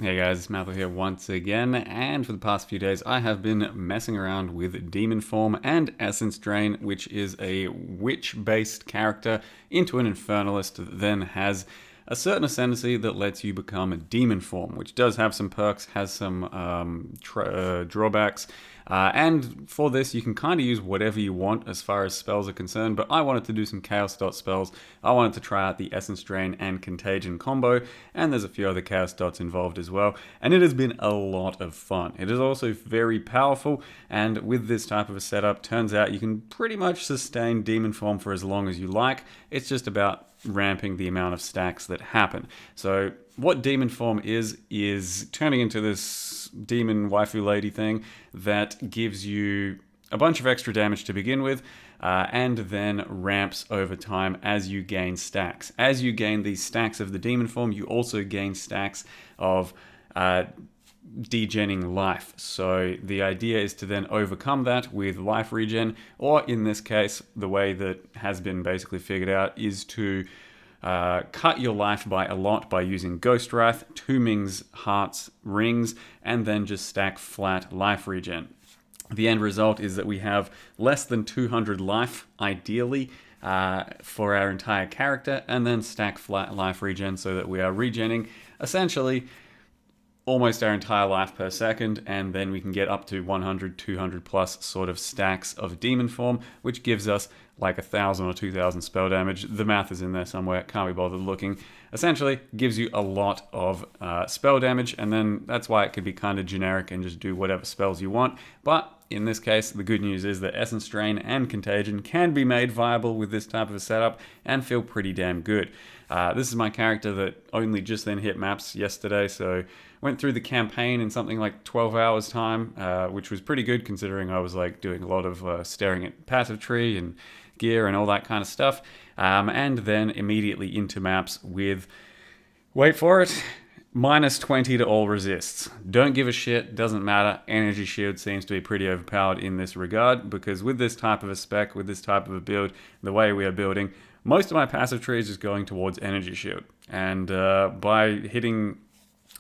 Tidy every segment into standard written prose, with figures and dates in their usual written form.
Hey guys, it's Matthew here once again, and for the past few days I have been messing around with Demon Form and Essence Drain, which is a witch-based character into an Infernalist that then has a certain ascendancy that lets you become a Demon Form, which does have some perks, has some drawbacks, and for this you can kind of use whatever you want as far as spells are concerned, but I wanted to do some Chaos Dot spells. I wanted to try out the Essence Drain and Contagion combo, and there's a few other Chaos Dots involved as well, and it has been a lot of fun. It is also very powerful, and with this type of a setup, turns out you can pretty much sustain Demon Form for as long as you like. It's just about ramping the amount of stacks that happen. So what Demon Form is turning into this demon waifu lady thing that gives you a bunch of extra damage to begin with, and then ramps over time as you gain stacks. As you gain these stacks of the Demon Form, you also gain stacks of degenning life. So the idea is to then overcome that with life regen, or in this case, the way that has been basically figured out is to cut your life by a lot by using Ghost Wrath, Tombing's Hearts, Rings, and then just stack flat life regen. The end result is that we have less than 200 life, ideally, for our entire character, and then stack flat life regen so that we are regenning essentially almost our entire life per second, and then we can get up to 100, 200 plus sort of stacks of Demon Form, which gives us like 1,000 or 2,000 spell damage. The math is in there somewhere, can't be bothered looking. Essentially, gives you a lot of spell damage, and then that's why it could be kind of generic and just do whatever spells you want. But in this case, the good news is that Essence Drain and Contagion can be made viable with this type of a setup and feel pretty damn good. This is my character that only just then hit maps yesterday, so went through the campaign in something like 12 hours time, which was pretty good considering I was like doing a lot of staring at passive tree and gear and all that kind of stuff, and then immediately into maps with, wait for it, minus 20 to all resists. Don't give a shit, doesn't matter. Energy Shield seems to be pretty overpowered in this regard, because with this type of a spec, with this type of a build, the way we are building, most of my passive tree is just going towards Energy Shield. And by hitting,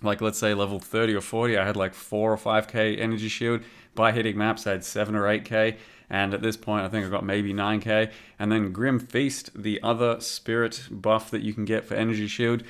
like, let's say level 30 or 40, I had like 4 or 5k Energy Shield. By hitting maps, I had 7 or 8k. And at this point, I think I got maybe 9k. And then Grim Feast, the other spirit buff that you can get for Energy Shield.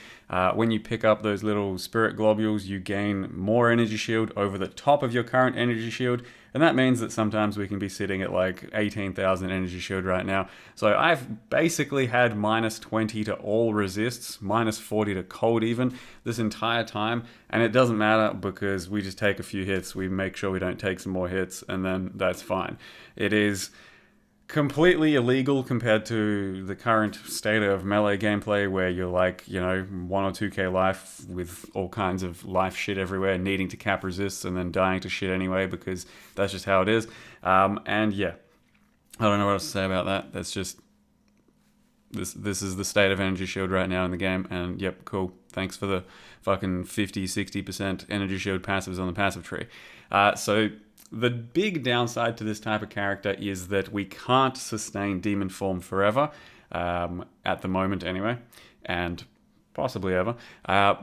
When you pick up those little spirit globules, you gain more Energy Shield over the top of your current Energy Shield. And that means that sometimes we can be sitting at like 18,000 Energy Shield right now. So I've basically had minus 20 to all resists, minus 40 to cold even, this entire time. And it doesn't matter because we just take a few hits, we make sure we don't take some more hits, and then that's fine. It is completely illegal compared to the current state of melee gameplay where you're like, 1 or 2k life with all kinds of life shit everywhere, needing to cap resists and then dying to shit anyway because that's just how it is. And yeah, I don't know what else to say about that. That's just, this is the state of Energy Shield right now in the game, and yep, cool. Thanks for the fucking 50-60% Energy Shield passives on the passive tree. So the big downside to this type of character is that we can't sustain Demon Form forever, at the moment anyway, and possibly ever.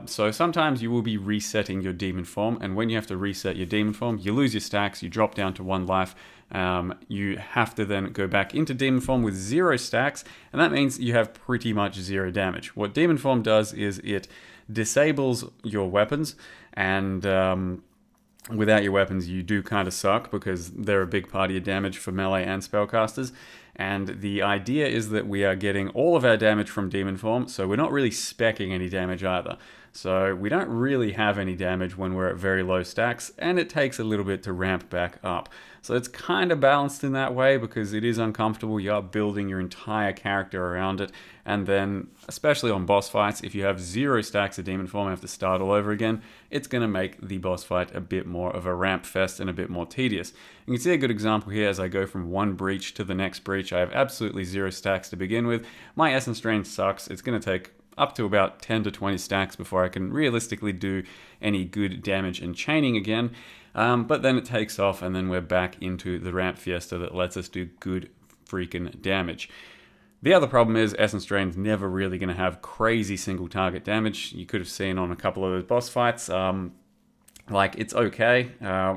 So sometimes you will be resetting your Demon Form, and when you have to reset your Demon Form, you lose your stacks, you drop down to 1 life. You have to then go back into Demon Form with 0 stacks, and that means you have pretty much 0 damage. What Demon Form does is it disables your weapons, and without your weapons, you do kind of suck because they're a big part of your damage for melee and spellcasters. And the idea is that we are getting all of our damage from Demon Form, so we're not really speccing any damage either. So we don't really have any damage when we're at very low stacks, and it takes a little bit to ramp back up. So it's kind of balanced in that way because it is uncomfortable. You are building your entire character around it, and then, especially on boss fights, if you have 0 stacks of Demon Form and have to start all over again, it's going to make the boss fight a bit more of a ramp fest and a bit more tedious. You can see a good example here as I go from one breach to the next breach. I have absolutely 0 stacks to begin with. My Essence Drain sucks. It's going to take up to about 10 to 20 stacks before I can realistically do any good damage and chaining again. But then it takes off, and then we're back into the ramp fiesta that lets us do good freaking damage. The other problem is Essence Drain's never really going to have crazy single target damage. You could have seen on a couple of those boss fights. Like, it's okay.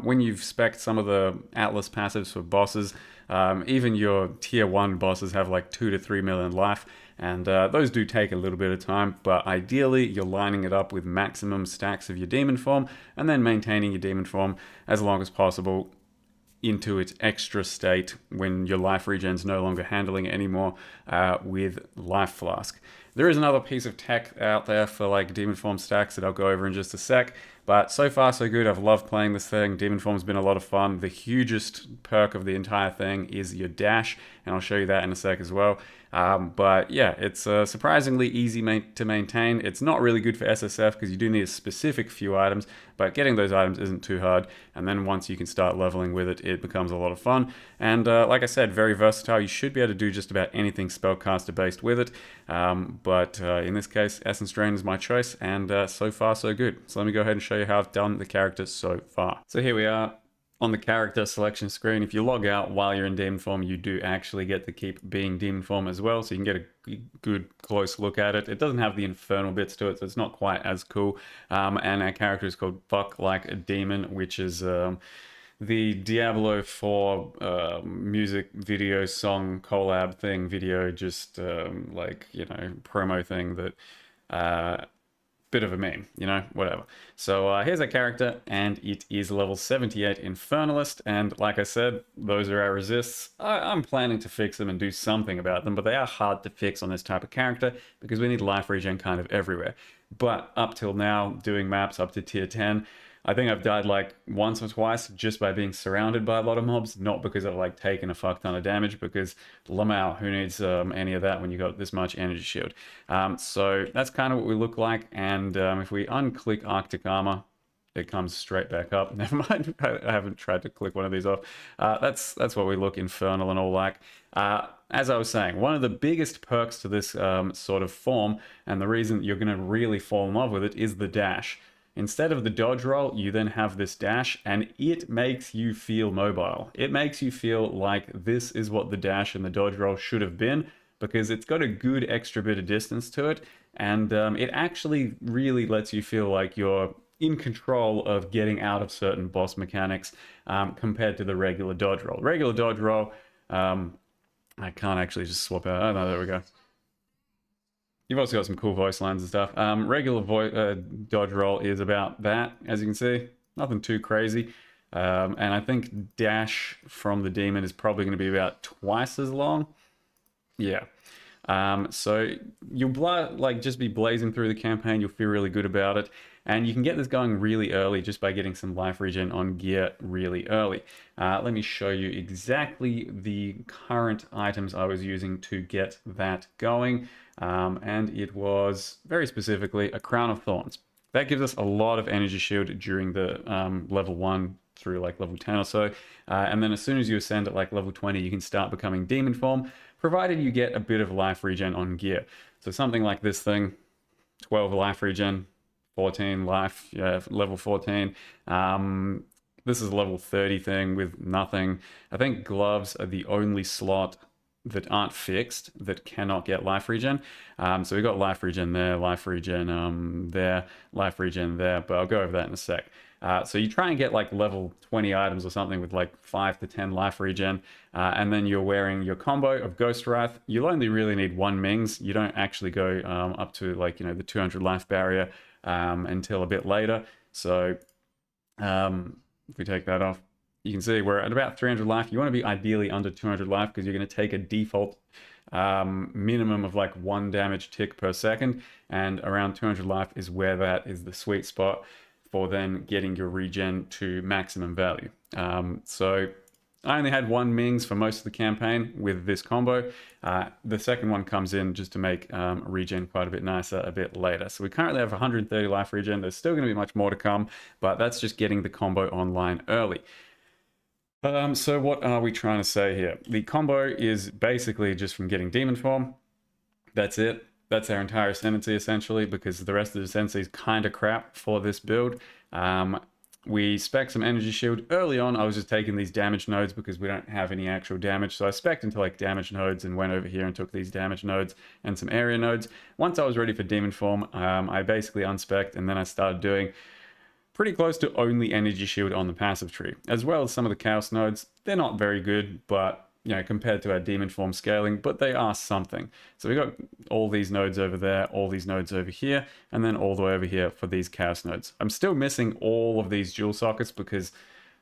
When you've spec'd some of the Atlas passives for bosses, even your tier 1 bosses have like 2 to 3 million life, and those do take a little bit of time, but ideally you're lining it up with maximum stacks of your demon form, and then maintaining your demon form as long as possible into its extra state when your life regen's no longer handling it anymore with Life Flask. There is another piece of tech out there for like demon form stacks that I'll go over in just a sec, but so far so good. I've loved playing this thing. Demon form's been a lot of fun. The hugest perk of the entire thing is your dash, and I'll show you that in a sec as well. But yeah, it's surprisingly easy to maintain. It's not really good for SSF because you do need a specific few items, but getting those items isn't too hard. And then once you can start leveling with it, it becomes a lot of fun. And like I said, very versatile. You should be able to do just about anything spellcaster based with it. But in this case, Essence Drain is my choice, and so far so good. So let me go ahead and show you how I've done the character so far. So here we are on the character selection screen. If you log out while you're in demon form, you do actually get to keep being demon form as well, so you can get a good close look at it. It doesn't have the infernal bits to it, so it's not quite as cool. And our character is called Fuck Like a Demon, which is the Diablo 4 music video song collab thing, video just like, you know, promo thing that bit of a meme, you know, whatever. So here's our character, and it is level 78 Infernalist, and like I said, those are our resists. I'm planning to fix them and do something about them, but they are hard to fix on this type of character because we need life regen kind of everywhere. But up till now, doing maps up to tier 10, I think I've died like once or twice just by being surrounded by a lot of mobs, not because I've like taken a fuck ton of damage, because Lamau, who needs any of that when you got this much energy shield? So that's kind of what we look like, and if we unclick Arctic Armor, it comes straight back up. Never mind, I haven't tried to click one of these off. That's what we look infernal and all like. As I was saying, one of the biggest perks to this sort of form, and the reason you're going to really fall in love with it, is the dash. Instead of the dodge roll, you then have this dash, and it makes you feel mobile. It makes you feel like this is what the dash and the dodge roll should have been, because it's got a good extra bit of distance to it, and it actually really lets you feel like you're in control of getting out of certain boss mechanics compared to the regular dodge roll. Regular dodge roll, I can't actually just swap out. Oh no, there we go. You've also got some cool voice lines and stuff. Regular dodge roll is about that, as you can see. Nothing too crazy. And I think dash from the demon is probably going to be about twice as long. Yeah. So you'll like just be blazing through the campaign. You'll feel really good about it. And you can get this going really early just by getting some life regen on gear really early. Let me show you exactly the current items I was using to get that going. And it was very specifically a Crown of Thorns. That gives us a lot of energy shield during the level 1 through like level 10 or so. And then as soon as you ascend at like level 20, you can start becoming demon form, provided you get a bit of life regen on gear. So something like this thing, 12 life regen, 14 life, yeah, level 14. This is a level 30 thing with nothing. I think gloves are the only slot that aren't fixed that cannot get life regen. So we got life regen there, life regen there, life regen there, but I'll go over that in a sec. So you try and get like level 20 items or something with like 5 to 10 life regen, and then you're wearing your combo of Ghost Wrath. You'll only really need one Mings. You don't actually go up to like, you know, the 200 life barrier until a bit later. So if we take that off, you can see we're at about 300 life. You want to be ideally under 200 life because you're going to take a default minimum of like 1 damage tick per second, and around 200 life is where that is the sweet spot for then getting your regen to maximum value. So I only had 1 Mings for most of the campaign with this combo. The second one comes in just to make regen quite a bit nicer a bit later. So we currently have 130 life regen. There's still going to be much more to come, but that's just getting the combo online early. So what are we trying to say here? The combo is basically just from getting demon form. That's it. That's our entire ascendancy essentially, because the rest of the ascendancy is kind of crap for this build. We spec some energy shield. Early on, I was just taking these damage nodes because we don't have any actual damage. So I spec'd into like damage nodes and went over here and took these damage nodes and some area nodes. Once I was ready for demon form, I basically unspec'd, and then I started doing pretty close to only energy shield on the passive tree, as well as some of the chaos nodes. They're not very good, but compared to our demon form scaling, but they are something. So we got all these nodes over there, all these nodes over here, and then all the way over here for these chaos nodes. I'm still missing all of these dual sockets because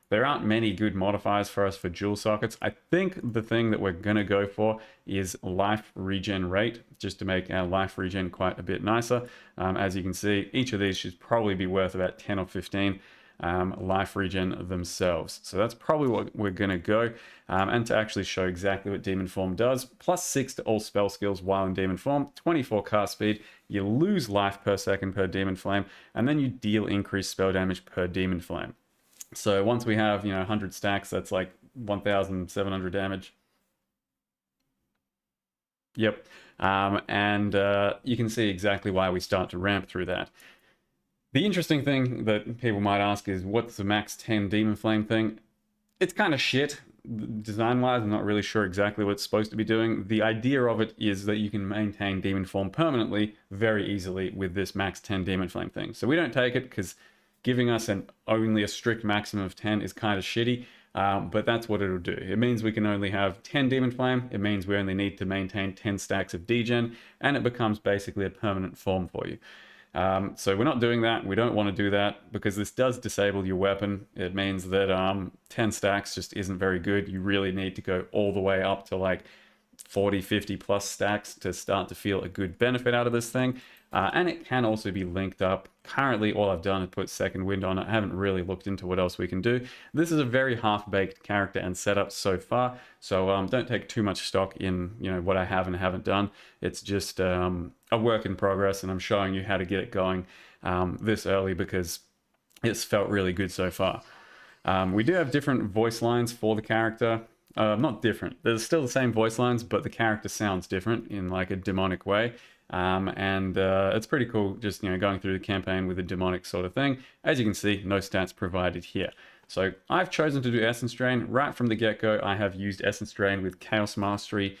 there aren't many good modifiers for us for dual sockets. I think the thing that we're going to go for is life regen rate, just to make our life regen quite a bit nicer. As you can see, each of these should probably be worth about 10 or 15 life regen themselves. So that's probably what we're going to go. And to actually show exactly what demon form does, +6 to all spell skills while in demon form, 24 cast speed, you lose life per second per demon flame, and then you deal increased spell damage per demon flame. So once we have 100 stacks, that's like 1,700 damage. Yep. And you can see exactly why we start to ramp through that. The interesting thing that people might ask is, what's the max 10 demon flame thing? It's kind of shit. Design-wise, I'm not really sure exactly what it's supposed to be doing. The idea of it is that you can maintain demon form permanently very easily with this max 10 demon flame thing. So we don't take it because giving us only a strict maximum of 10 is kind of shitty, but that's what it'll do. It means we can only have 10 demon flame. It means we only need to maintain 10 stacks of degen, and it becomes basically a permanent form for you. So we're not doing that. We don't want to do that because this does disable your weapon. It means that 10 stacks just isn't very good. You really need to go all the way up to like 40, 50 plus stacks to start to feel a good benefit out of this thing. And it can also be linked up. Currently, all I've done is put second wind on it. I haven't really looked into what else we can do. This is a very half-baked character and setup so far, so don't take too much stock in what I have and haven't done. It's just a work in progress, and I'm showing you how to get it going this early because it's felt really good so far. We do have different voice lines for the character. Not different. There's still the same voice lines, but the character sounds different in like a demonic way. And it's pretty cool just going through the campaign with a demonic sort of thing. As you can see, no stats provided here. So I've chosen to do Essence Drain. Right from the get-go, I have used Essence Drain with Chaos Mastery,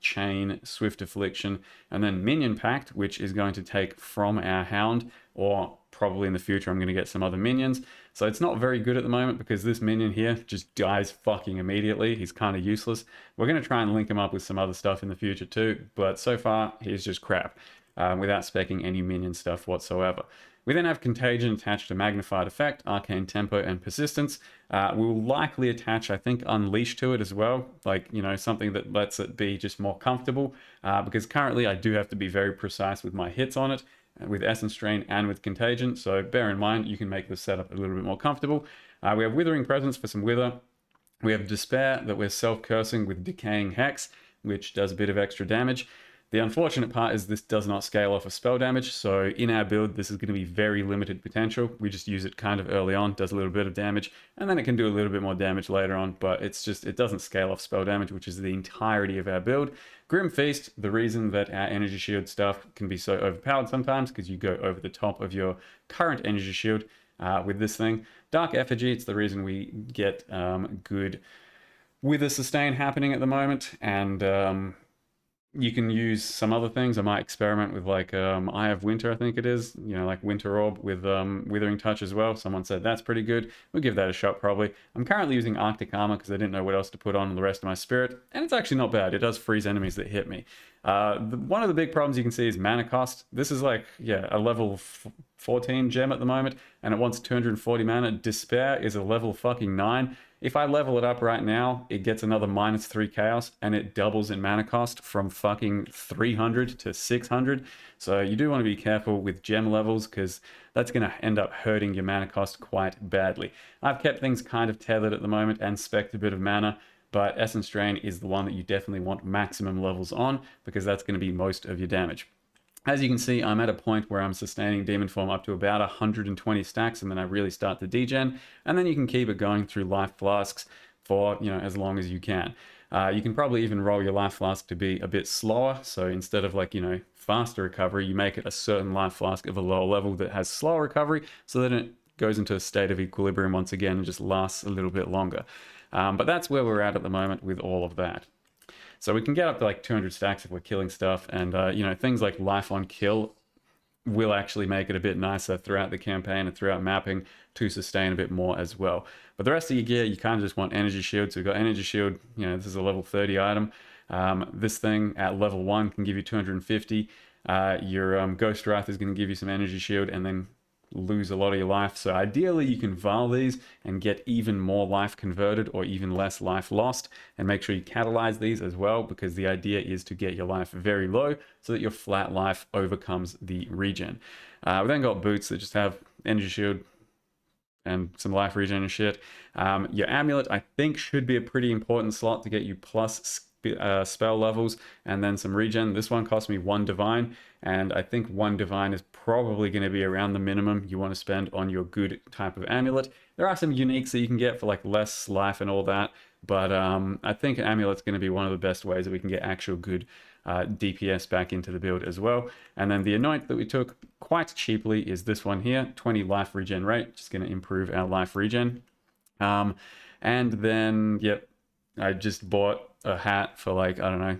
Chain, Swift Affliction, and then Minion Pact, which is going to take from our Hound, or probably in the future I'm going to get some other minions. So it's not very good at the moment because this minion here just dies fucking immediately. He's kind of useless. We're going to try and link him up with some other stuff in the future too, but so far he's just crap without speccing any minion stuff whatsoever. We then have Contagion attached to Magnified Effect, Arcane Tempo, and Persistence. We will likely attach, I think, Unleash to it as well, like, something that lets it be just more comfortable, because currently I do have to be very precise with my hits on it, with Essence Drain and with Contagion, so bear in mind you can make the setup a little bit more comfortable. We have Withering Presence for some Wither. We have Despair that we're self-cursing with Decaying Hex, which does a bit of extra damage. The unfortunate part is this does not scale off of spell damage, so in our build this is going to be very limited potential. We just use it kind of early on, does a little bit of damage, and then it can do a little bit more damage later on, but it doesn't scale off spell damage, which is the entirety of our build. Grim Feast, the reason that our energy shield stuff can be so overpowered sometimes, because you go over the top of your current energy shield with this thing. Dark Effigy, it's the reason we get good Wither sustain happening at the moment, and you can use some other things. I might experiment with like Eye of Winter, I think it is, like Winter Orb with Withering Touch as well. Someone said that's pretty good. We'll give that a shot probably. I'm currently using Arctic Armor because I didn't know what else to put on the rest of my spirit, and it's actually not bad. It does freeze enemies that hit me. One of the big problems you can see is mana cost. This is like, a level 14 gem at the moment, and it wants 240 mana. Despair is a level fucking 9. If I level it up right now, it gets another -3 chaos, and it doubles in mana cost from fucking 300 to 600. So you do want to be careful with gem levels, because that's going to end up hurting your mana cost quite badly. I've kept things kind of tethered at the moment and spec'd a bit of mana, but Essence Drain is the one that you definitely want maximum levels on, because that's going to be most of your damage. As you can see, I'm at a point where I'm sustaining Demon Form up to about 120 stacks, and then I really start to degen, and then you can keep it going through Life Flasks for, as long as you can. You can probably even roll your Life Flask to be a bit slower, so instead of like, faster recovery, you make it a certain Life Flask of a lower level that has slower recovery, so that it goes into a state of equilibrium once again and just lasts a little bit longer. But that's where we're at the moment with all of that. So we can get up to like 200 stacks if we're killing stuff, and things like life on kill will actually make it a bit nicer throughout the campaign and throughout mapping to sustain a bit more as well. But the rest of your gear, you kind of just want energy shield. So we've got energy shield, this is a level 30 item. This thing at level 1 can give you 250. Your Ghost Wrath is going to give you some energy shield and then lose a lot of your life. So ideally you can vial these and get even more life converted or even less life lost, and make sure you catalyze these as well, because the idea is to get your life very low so that your flat life overcomes the regen. We then got boots that just have energy shield and some life regen and shit. Your amulet, I think, should be a pretty important slot to get you plus spell levels and then some regen. This one cost me 1 divine, and I think 1 divine is probably going to be around the minimum you want to spend on your good type of amulet. There are some uniques that you can get for like less life and all that, but I think an amulet's going to be one of the best ways that we can get actual good DPS back into the build as well. And then the anoint that we took quite cheaply is this one here, 20 life regen rate, just going to improve our life regen. And then, yep, I just bought a hat for like, I don't know,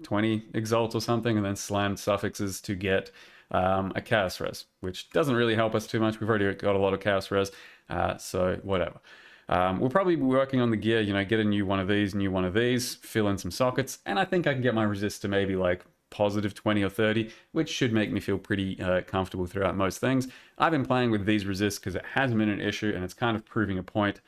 20 exalt or something, and then slammed suffixes to get a chaos res, which doesn't really help us too much. We've already got a lot of chaos res, so whatever. We'll probably be working on the gear, get a new one of these, fill in some sockets, and I think I can get my resist to maybe like positive 20 or 30, which should make me feel pretty comfortable throughout most things. I've been playing with these resists because it hasn't been an issue, and it's kind of proving a point.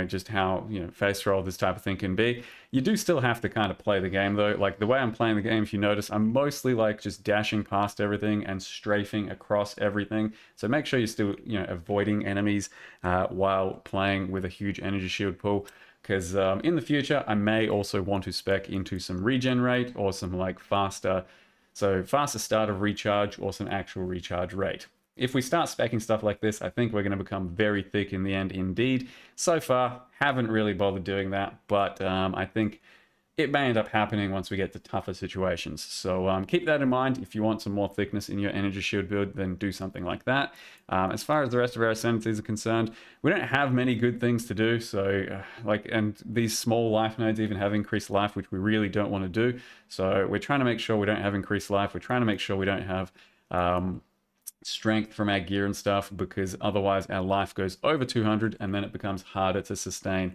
Just how, face roll, this type of thing can be. You do still have to kind of play the game though. Like the way I'm playing the game, if you notice, I'm mostly like just dashing past everything and strafing across everything. So make sure you're still, avoiding enemies while playing with a huge energy shield pool. Because in the future, I may also want to spec into some regen rate or some like faster start of recharge or some actual recharge rate. If we start speccing stuff like this, I think we're going to become very thick in the end indeed. So far, haven't really bothered doing that, but I think it may end up happening once we get to tougher situations. So keep that in mind. If you want some more thickness in your energy shield build, then do something like that. As far as the rest of our ascendancies are concerned, we don't have many good things to do. So and these small life nodes even have increased life, which we really don't want to do. So we're trying to make sure we don't have increased life. We're trying to make sure we don't have strength from our gear and stuff, because otherwise our life goes over 200 and then it becomes harder to sustain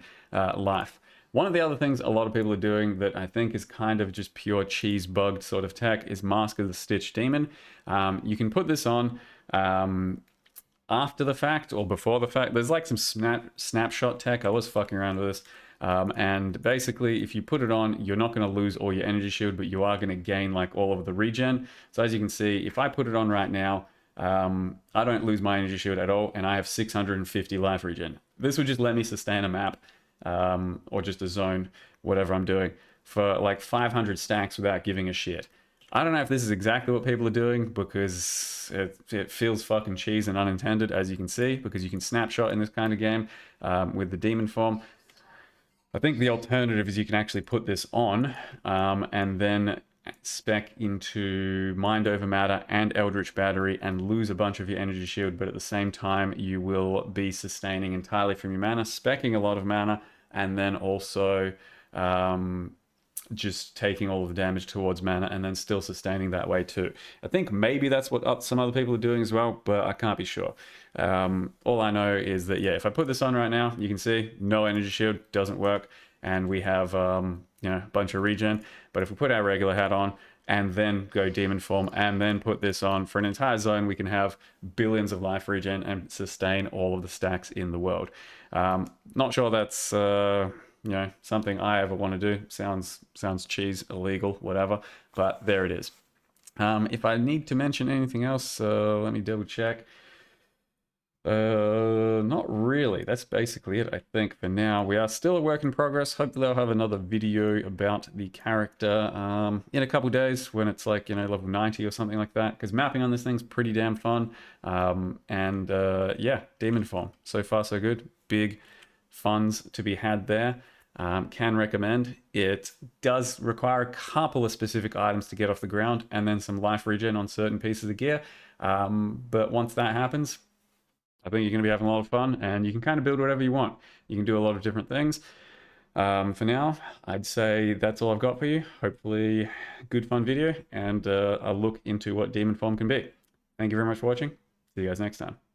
life. One of the other things a lot of people are doing that I think is kind of just pure cheese bugged sort of tech is Mask of the Stitch Demon. You can put this on after the fact or before the fact. There's like some snapshot tech. I was fucking around with this. And basically, if you put it on, you're not going to lose all your energy shield, but you are going to gain like all of the regen. So as you can see, if I put it on right now, I don't lose my energy shield at all, and I have 650 life regen. This would just let me sustain a map or just a zone, whatever I'm doing, for like 500 stacks without giving a shit. I don't know if this is exactly what people are doing, because it feels fucking cheese and unintended, as you can see, because you can snapshot in this kind of game with the demon form. I think the alternative is you can actually put this on and then spec into Mind Over Matter and Eldritch Battery and lose a bunch of your energy shield, but at the same time you will be sustaining entirely from your mana, specking a lot of mana, and then also just taking all of the damage towards mana and then still sustaining that way too. I think maybe that's what some other people are doing as well, but I can't be sure. All I know is that, yeah, if I put this on right now, you can see no energy shield, doesn't work, and we have a bunch of regen. But if we put our regular hat on and then go demon form and then put this on for an entire zone, we can have billions of life regen and sustain all of the stacks in the world. Not sure that's something I ever want to do. Sounds cheese, illegal, whatever, but there it is. If I need to mention anything else, let me double check. Not really. That's basically it, I think, for now. We are still a work in progress. Hopefully I'll have another video about the character in a couple days when it's like, level 90 or something like that, because mapping on this thing's pretty damn fun. Yeah, demon form. So far, so good. Big funds to be had there. Can recommend. It does require a couple of specific items to get off the ground and then some life regen on certain pieces of gear. But once that happens, I think you're going to be having a lot of fun, and you can kind of build whatever you want. You can do a lot of different things. For now, I'd say that's all I've got for you. Hopefully, good fun video, and a look into what demonform can be. Thank you very much for watching. See you guys next time.